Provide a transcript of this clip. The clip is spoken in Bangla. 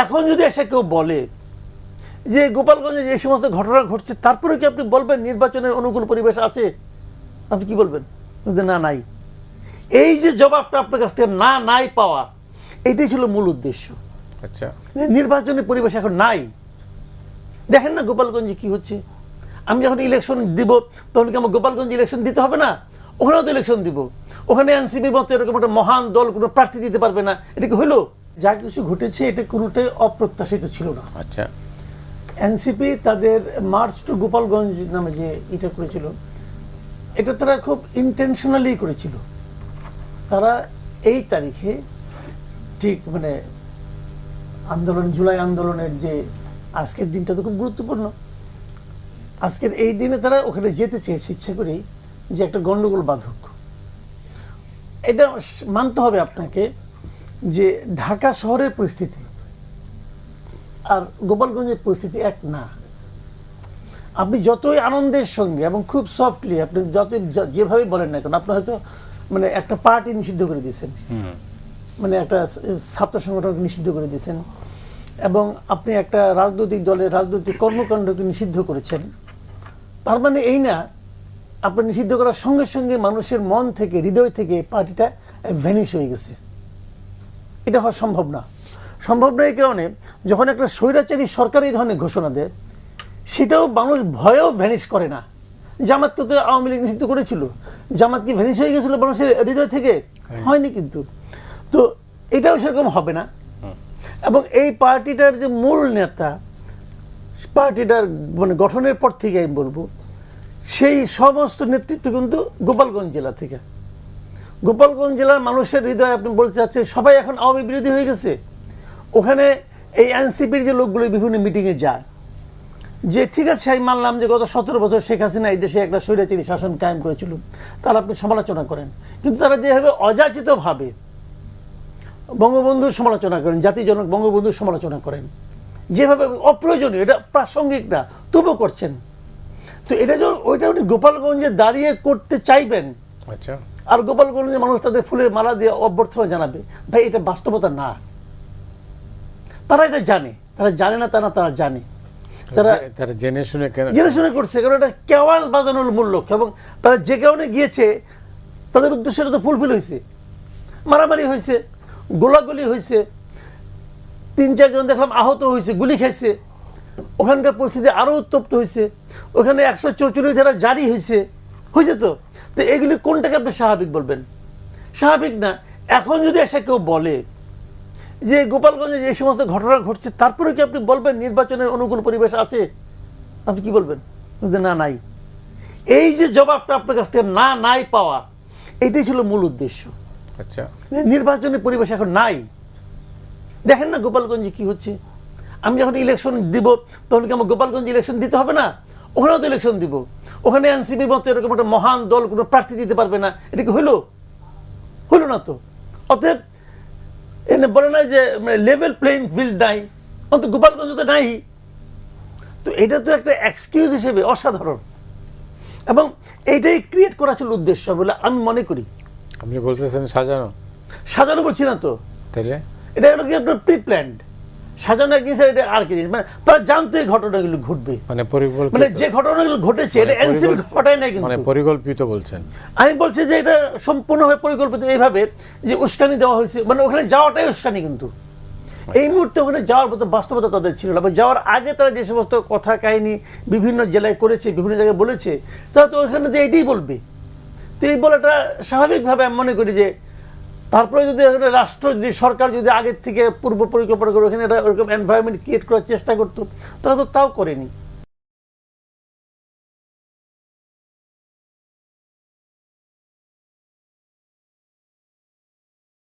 এখন যদি এসে কেউ বলে যে গোপালগঞ্জে যে সমস্ত ঘটনা ঘটছে তারপরে কি আপনি বলবেন নির্বাচনের অনুকূল পরিবেশ আছে? আপনি কি বলবেন? না, নাই। এই যে জবাবটা আপনার কাছ থেকে না নাই পাওয়া, এটাই ছিল মূল উদ্দেশ্য। আচ্ছা, নির্বাচনের পরিবেশ এখন নাই। দেখেন না গোপালগঞ্জে কি হচ্ছে। আমি যখন ইলেকশন দিব তখন কি আমার গোপালগঞ্জে ইলেকশন দিতে হবে না? ওখানেও তো ইলেকশন দিব। ওখানে এনসিপির মতো এরকম একটা মহান দল কোনো প্রার্থী দিতে পারবে না, এটা কি হইলো? যা কিছু ঘটেছে এটা কোনোটাই অপ্রত্যাশিত ছিল না। আচ্ছা, এনসিপি তাদের মার্চ টু গোপালগঞ্জ নামে যে এটা করেছিল, এটা তারা খুব ইন্টেনশনালি করেছিল। তারা এই তারিখে ঠিক মানে আন্দোলন, জুলাই আন্দোলনের যে আজকের দিনটা তো খুব গুরুত্বপূর্ণ। আজকের এই দিনে তারা ওখানে যেতে চেয়েছে ইচ্ছা করেই, যে একটা গন্ডগোল বাঁধক। এটা মানতে হবে আপনাকে যে ঢাকা শহরের পরিস্থিতি আর গোপালগঞ্জের পরিস্থিতি এক না। আপনি যতই আনন্দের সঙ্গে এবং খুব সফটলি আপনি যতই যেভাবে বলেন না কেন, আপনি হয়তো মানে একটা পার্টি নিষিদ্ধ করে দিয়েছেন, মানে একটা ছাত্র সংগঠনকে নিষিদ্ধ করে দিয়েছেন, এবং আপনি একটা রাজনৈতিক দলের রাজনৈতিক কর্মকাণ্ডকে নিষিদ্ধ করেছেন। তার মানে এই না আপনি নিষিদ্ধ করার সঙ্গে সঙ্গে মানুষের মন থেকে, হৃদয় থেকে পার্টিটা ভ্যানিশ হয়ে গেছে। এটা হওয়া সম্ভব না। সম্ভব না এই কারণে, যখন একটা স্বৈরাচারী সরকার এই ধরনের ঘোষণা দেয়, সেটাও মানুষ ভয়েও ভ্যানিশ করে না। জামাতকে তো আওয়ামী লীগ নিষিদ্ধ করেছিল, জামাত কি ভ্যানিশ হয়ে গেছিল মানুষের হৃদয় থেকে? হয়নি কিন্তু। তো এটাও সেরকম হবে না। এবং এই পার্টিটার যে মূল নেতা, পার্টিটার মানে গঠনের পর থেকে আমি বলবো, সেই সমস্ত নেতৃত্ব কিন্তু গোপালগঞ্জ জেলা থেকে। গোপালগঞ্জ জেলার মানুষের হৃদয় আপনি বলতে চাচ্ছেন সবাই এখন আওয়ামী বিরোধী হয়ে গেছে। ওখানে এই এনসিপির যে লোকগুলো বিভিন্ন মিটিংয়ে যায়, যে ঠিক আছে আমি মানলাম যে গত 17 বছর শেখ হাসিনা এই দেশে একটা স্বৈরাচারী শাসন কায়েম করেছিল, তার আপনি সমালোচনা করেন, কিন্তু তারা যেভাবে অযাচিতভাবে বঙ্গবন্ধুর সমালোচনা করেন, জাতিজনক বঙ্গবন্ধুর সমালোচনা করেন, যেভাবে অপ্রয়োজনীয়, এটা প্রাসঙ্গিক না, তবুও করছেন। তো এটা যখন ওইটা উনি গোপালগঞ্জে দাঁড়িয়ে করতে চাইবেন, আচ্ছা, আর গোপালগঞ্জে মানুষ তাদের ফুলের মালা দিয়ে অভ্যর্থনা জানাবে, ভাই এটা বাস্তবতা না। তারা এটা জানে, তারা জানে না তা না, তারা জানে। তারা জেনে শুনে করছে, কারণ এটা কেওয়াজ বাজানোর মূল লক্ষ্য। এবং তারা যে কারণে গিয়েছে তাদের উদ্দেশ্যটা তো ফুলফিল হয়েছে। মারামারি হয়েছে, গোলাগুলি হয়েছে, 3-4 জন দেখলাম আহত হয়েছে, গুলি খাইছে। ওখানকার পরিস্থিতি আরো উত্তপ্ত হয়েছে। ওখানে 144 ধারা জারি হয়েছে তো। তো এগুলি কোনটাকে আপনি স্বাভাবিক বলবেন? স্বাভাবিক না। এখন যদি এসে কেউ বলে যে গোপালগঞ্জে যে সমস্ত ঘটনা ঘটছে তারপরে কি আপনি বলবেন নির্বাচনের অনুকূল পরিবেশ আছে? আপনি কি বলবেন? না, নাই। এই যে জবাবটা আপনার কাছ থেকে না নাই পাওয়া, এটাই ছিল মূল উদ্দেশ্য। আচ্ছা, নির্বাচনের পরিবেশ এখন নাই। দেখেন না গোপালগঞ্জে কি হচ্ছে। আমি যখন ইলেকশন দিব তখন কি আমার গোপালগঞ্জে ইলেকশন দিতে হবে না? ওখানেও তো ইলেকশন দিব। ওখানে এনসিপির মতো এরকম একটা মহান দল কোনো প্রার্থী দিতে পারবে না, এটা কি হইলো? হইল না তো। অতএব এনে বলে না যে লেভেল প্লেইং ফিল্ড নাই, অন্তত গোপালগঞ্জ তো নাই। তো এটা তো একটা এক্সকিউজ হিসেবে অসাধারণ, এবং এইটাই ক্রিয়েট করা ছিল উদ্দেশ্য বলে আমি মনে করি। আপনি বলতেছেন সাজানো বলছি না তো, তাহলে এটা হলো কি আপনার প্রি প্ল্যান্ড। সাজানো এক জিনিস, এটা আর কি জিনিস, মানে তারা জানতো এই ঘটনাগুলো ঘটবে, মানে যে ঘটনাগুলো ঘটেছে এটা এনসিপি ঘটায় নাই, কিন্তু পরিকল্পিত বলছেন। আমি বলছি যে এটা সম্পূর্ণভাবে পরিকল্পিত, এইভাবে যে উস্কানি দেওয়া হয়েছে, মানে ওখানে যাওয়াটাই উস্কানি। কিন্তু এই মুহূর্তে ওখানে যাওয়ার মতো বাস্তবতা তাদের ছিল না। যাওয়ার আগে তারা যে সমস্ত কথা কাহিনী বিভিন্ন জেলায় করেছে, বিভিন্ন জায়গায় বলেছে, তারা তো ওখানে যে এটাই বলবে। তো এই বলাটা স্বাভাবিকভাবে আমি মনে করি যে তারপরে যদি রাষ্ট্র, যদি সরকার যদি আগের থেকে পূর্ব পরিকল্পনা করে ওখানে ওরকম এনভায়রনমেন্ট ক্রিয়েট করার চেষ্টা করতো, তারা তো তাও করেনি।